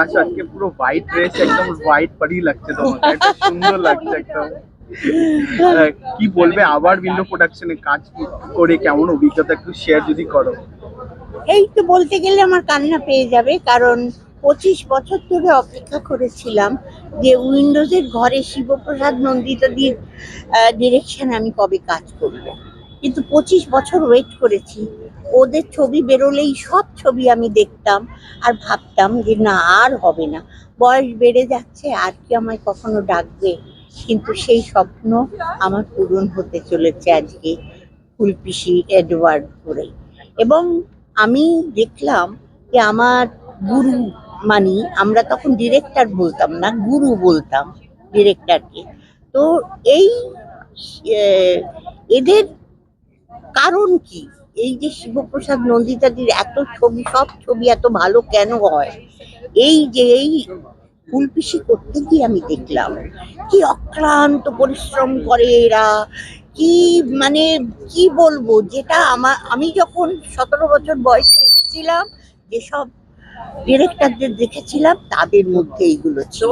আছো? আজকে পুরো হোয়াইট ড্রেস, একদম হোয়াইট পারি লাগছে তোমাকে, একটা সুন্দর লাগছে একদম। কি বলবে আবার উইন্ডো প্রোডাকশনে কাজ করে, কেমন অভিজ্ঞতা একটু শেয়ার যদি করো। এই তো বলতে গেলে আমার কান্না পেয়ে যাবে, কারণ 25 বছর ধরে অপেক্ষা করেছিলাম যে উইন্ডোজের ঘরে শিবপ্রসাদ নন্দিতাদির ডিরেকশন আমি কবে কাজ করব। কিন্তু 25 বছর ওয়েট করেছি। ওদের ছবি বেরোলেই সব ছবি আমি দেখতাম আর ভাবতাম যে না, আর হবে না, বয়স বেড়ে যাচ্ছে, আর কি আমায় কখনো ডাকবে। কিন্তু সেই স্বপ্ন আমার পূরণ হতে চলেছে আজকে ফুলপিসি এডওয়ার্ড করে। এবং আমি দেখলাম যে আমার গুরু, মানে আমরা তখন ডিরেক্টর বলতাম না, গুরু বলতাম ডিরেক্টরকে। তো এই আহ, এদের কারণ কি? এই যে শিবপ্রসাদ নন্দিতাদির এত ছবি, সব ছবি এত ভালো কেন হয়? এই ফুলপিসি করতে গিয়ে আমি দেখলাম কি অক্লান্ত পরিশ্রম করে এরা। কি মানে কি বলবো, যেটা আমি যখন 17 বছর বয়সে এসেছিলাম, যেসব ডিরেক্টরদের দেখেছিলাম তাদের মধ্যে এইগুলো ছিল।